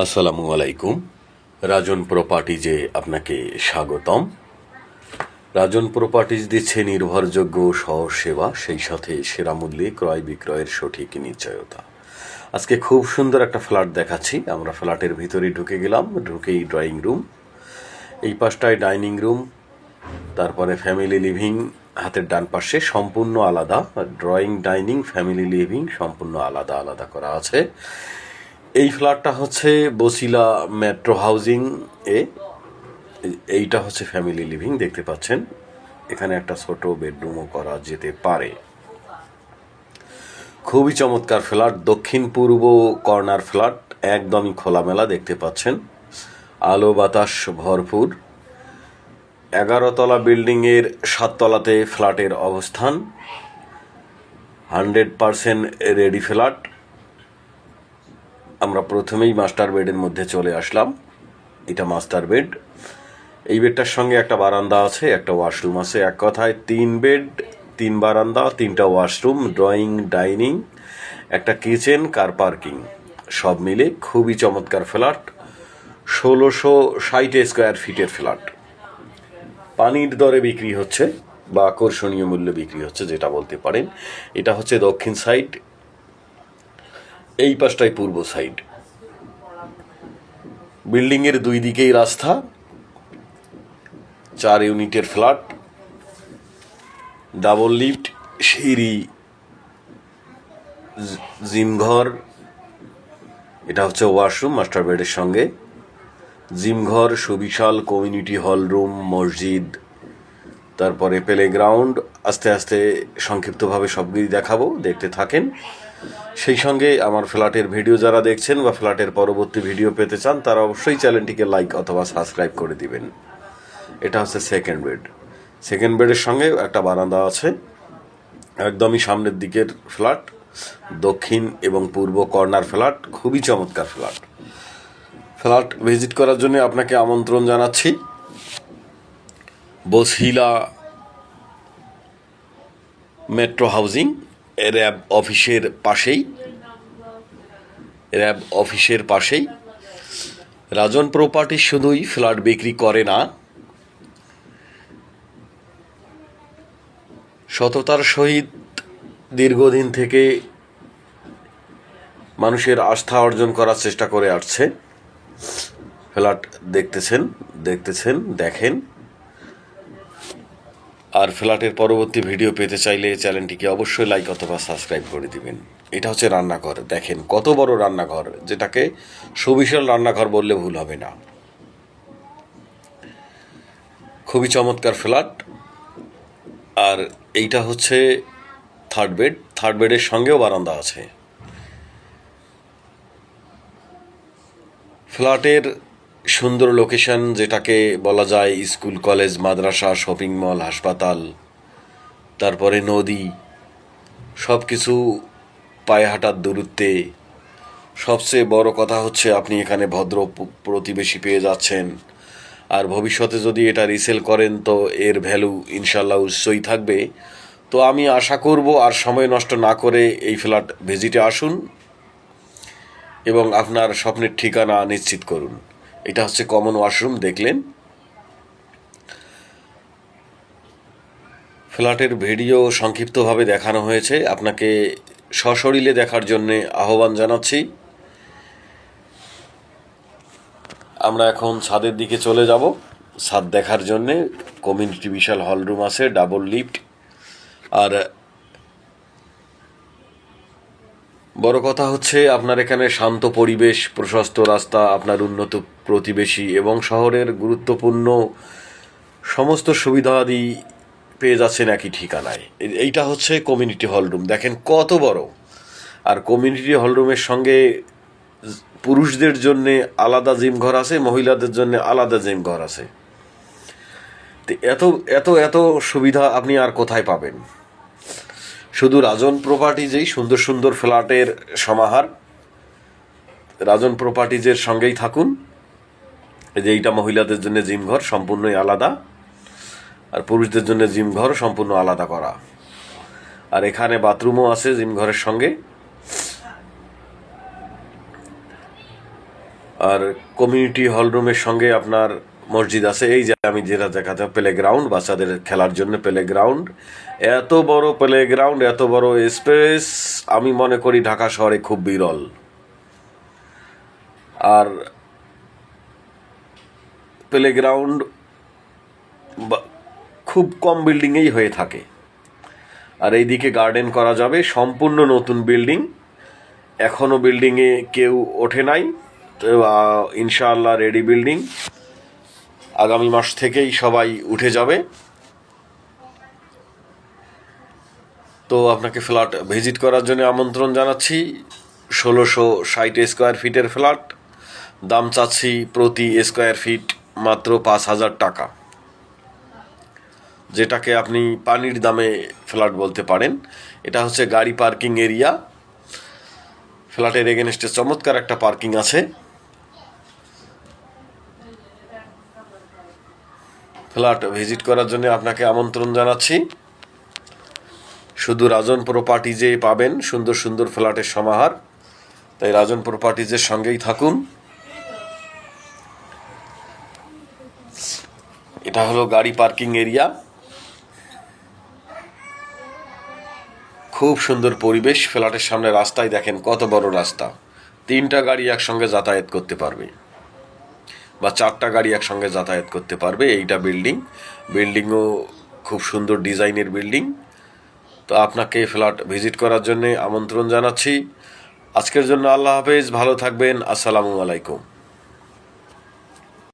আসসালামু আলাইকুম। রাজন প্রপার্টিজে আপনাকে স্বাগতম। রাজন প্রপার্টিজ দিচ্ছে নির্ভরযোগ্য সহজ সেবা, সেই সাথে সেরা মূল্যে ক্রয় বিক্রয়ের সঠিক নিশ্চয়তা। আজকে খুব সুন্দর একটা ফ্ল্যাট দেখাচ্ছি। আমরা ফ্ল্যাটের ভিতরে ঢুকে গেলাম। ঢুকেই ড্রয়িং রুম, এই পাশটায় ডাইনিং রুম, তারপরে ফ্যামিলি লিভিং হাতের ডান পাশে সম্পূর্ণ আলাদা। ড্রয়িং, ডাইনিং, ফ্যামিলি লিভিং সম্পূর্ণ আলাদা আলাদা করা আছে। এই ফ্ল্যাটটা হচ্ছে বসিলা মেট্রো হাউজিং এ। এইটা হচ্ছে ফ্যামিলি লিভিং, দেখতে পাচ্ছেন। এখানে একটা ছোট বেডরুমও করা যেতে পারে। খুবই চমৎকার ফ্ল্যাট, দক্ষিণ পূর্ব কর্নার ফ্ল্যাট, একদমই খোলামেলা, দেখতে পাচ্ছেন। আলো বাতাস ভরপুর। 11 তলা বিল্ডিংয়ের 7 তলাতে ফ্ল্যাটের অবস্থান। 100% রেডি ফ্ল্যাট। আমরা প্রথমেই মাস্টার বেডের মধ্যে চলে আসলাম। এটা মাস্টার বেড। এই বেডটার সঙ্গে একটা বারান্দা আছে, একটা ওয়াশরুম আছে। এক কথায় 3 বেড, 3 বারান্দা, 3টা ওয়াশরুম, ড্রয়িং, ডাইনিং, একটা কিচেন, কার পার্কিং, সব মিলে খুবই চমৎকার ফ্ল্যাট। 1660 স্কোয়ার ফিটের ফ্ল্যাট। পানির দরে বিক্রি হচ্ছে বা আকর্ষণীয় মূল্যে বিক্রি হচ্ছে, যেটা বলতে পারেন। এটা হচ্ছে দক্ষিণ সাইড, এই পাশটাই পূর্ব সাইড। বিল্ডিংয়ের দুই দিকেই রাস্তা। 4 ইউনিটের ফ্ল্যাট, ডাবল লিফট, সিঁড়ি, জিমঘর। এটা হচ্ছে ওয়াশরুম মাস্টার বেডের সঙ্গে। জিমঘর, সুবিশাল কমিউনিটি হল রুম, মসজিদ, তারপরে প্লেগ্রাউন্ড। আস্তে আস্তে সংক্ষিপ্তভাবে সবগুলি দেখাবো, দেখতে থাকেন। সেই সঙ্গে আমার ফ্ল্যাটের ভিডিও যারা দেখছেন বা ফ্ল্যাটের পরবর্তী ভিডিও পেতে চান, তারা অবশ্যই চ্যানেলটিকে লাইক অথবা সাবস্ক্রাইব করে দিবেন। এটা হচ্ছে সেকেন্ড বেড। সেকেন্ড বেডের সঙ্গে একটা বারান্দা আছে। একদমই সামনের দিকের ফ্ল্যাট, দক্ষিণ এবং পূর্ব কর্নার ফ্ল্যাট, খুবই চমৎকার ফ্ল্যাট। ফ্ল্যাট ভিজিট করার জন্য আপনাকে আমন্ত্রণ জানাচ্ছি। বসিলা মেট্রো হাউজিং, র্যাব অফিসের পাশেই। র্যাব অফিসের পাশেই রাজন প্রপার্টি শুধুই ফ্ল্যাট বিক্রি করে না, সততার সহিত দীর্ঘদিন থেকে মানুষের আস্থা অর্জন করার চেষ্টা করে আসছে। ফ্ল্যাট দেখেন। আর ফ্ল্যাটের পরবর্তী ভিডিও পেতে চাইলে চ্যানেলটিকে অবশ্যই লাইক অথবা সাবস্ক্রাইব করে দিবেন। এটা হচ্ছে রান্নাঘর, দেখেন কত বড় রান্নাঘর, যেটাকে সুবিশাল রান্নাঘর বললে ভুল হবে না। খুবই চমৎকার ফ্ল্যাট। আর এইটা হচ্ছে থার্ড বেড। থার্ড বেডের সঙ্গেও বারান্দা আছে। ফ্ল্যাটের সুন্দর লোকেশন, যেটাকে বলা যায় স্কুল, কলেজ, মাদ্রাসা, শপিং মল, হাসপাতাল, তারপরে নদী, সব কিছু পায়ে হাঁটার দূরত্বে। সবচেয়ে বড় কথা হচ্ছে আপনি এখানে ভদ্র প্রতিবেশী পেয়ে যাচ্ছেন। আর ভবিষ্যতে যদি এটা রিসেল করেন তো এর ভ্যালু ইনশাল্লাহ উচ্চই থাকবে। তো আমি আশা করব আর সময় নষ্ট না করে এই ফ্ল্যাট ভিজিটে আসুন এবং আপনার স্বপ্নের ঠিকানা নিশ্চিত করুন। এটা হচ্ছে কমন ওয়াশরুম, দেখলেন। ফ্ল্যাটের ভিডিও সংক্ষিপ্তভাবে দেখানো হয়েছে, আপনাকে সশরীরে দেখার জন্যে আহ্বান জানাচ্ছি। আমরা এখন ছাদের দিকে চলে যাব ছাদ দেখার জন্যে। কমিউনিটি বিশাল হলরুম আছে, ডাবল লিফট। আর বড় কথা হচ্ছে আপনার এখানে শান্ত পরিবেশ, প্রশস্ত রাস্তা, আপনার উন্নত প্রতিবেশী এবং শহরের গুরুত্বপূর্ণ সমস্ত সুবিধাদি পেয়ে যাচ্ছেন একই ঠিকানায়। এইটা হচ্ছে কমিউনিটি হলরুম, দেখেন কত বড়। আর কমিউনিটি হলরুমের সঙ্গে পুরুষদের জন্যে আলাদা জিম ঘর আছে, মহিলাদের জন্য আলাদা জিম ঘর আছে। এত এত এত সুবিধা আপনি আর কোথায় পাবেন? শুধু রাজন প্রপার্টিজেই সুন্দর সুন্দর ফ্ল্যাটের সমাহার। রাজন প্রপার্টিজের সঙ্গেই থাকুন। এই যে এইটা মহিলাদের জন্য জিম ঘর, সম্পূর্ণই আলাদা। আর পুরুষদের জন্য জিম ঘর সম্পূর্ণ আলাদা করা। আর এখানে বাথরুমও আছে জিম ঘরের সঙ্গে। আর কমিউনিটি হল রুমের সঙ্গে আপনার মসজিদ আছে। এই যে আমি যেটা দেখাতে, প্লে গ্রাউন্ড, বাচ্চাদের খেলার জন্য প্লে গ্রাউন্ড। এত বড় প্লে গ্রাউন্ড, এত বড় স্পেস আমি মনে করি ঢাকা শহরে খুব বিরল। আর প্লে গ্রাউন্ড খুব কম বিল্ডিংয়েই হয়ে থাকে। আর এইদিকে গার্ডেন করা যাবে, সম্পূর্ণ নতুন বিল্ডিং, এখনও বিল্ডিংয়ে কেউ ওঠে নাই। তো ইনশাআল্লাহ রেডি বিল্ডিং, আগামী মাস থেকেই সবাই উঠে যাবে। তো আপনাকে ফ্ল্যাট ভিজিট করার জন্য আমন্ত্রণ জানাচ্ছি। 1660 স্কোয়ার ফিটের ফ্ল্যাট, দাম চাচ্ছি প্রতি স্কোয়ার ফিট মাত্র 5,000 টাকা, যেটাকে আপনি পানির দামে ফ্ল্যাট বলতে পারেন। এটা হচ্ছে গাড়ি পার্কিং এরিয়া। ফ্ল্যাটের এগেনস্টে চমৎকার একটা পার্কিং আছে। ফ্ল্যাট ভিজিট করার জন্য আপনাকে আমন্ত্রণ জানাচ্ছি। শুধু রাজন প্রপার্টিজে পাবেন সুন্দর সুন্দর ফ্ল্যাটের সমাহার, তাই রাজন প্রপার্টিজের সঙ্গেই থাকুন। এটা হলো গাড়ি পার্কিং এরিয়া, খুব সুন্দর পরিবেশ। ফ্ল্যাটের সামনে রাস্তায় দেখেন কত বড় রাস্তা, 3টা গাড়ি একসঙ্গে যাতায়াত করতে পারবে বা 4টা গাড়ি একসঙ্গে যাতায়াত করতে পারবে। এইটা বিল্ডিংও খুব সুন্দর ডিজাইনের বিল্ডিং। তো আপনাকে ফ্ল্যাট ভিজিট করার জন্য আমন্ত্রণ জানাচ্ছি। আজকের জন্য আল্লাহ হাফেজ, ভালো থাকবেন, আসসালামু আলাইকুম।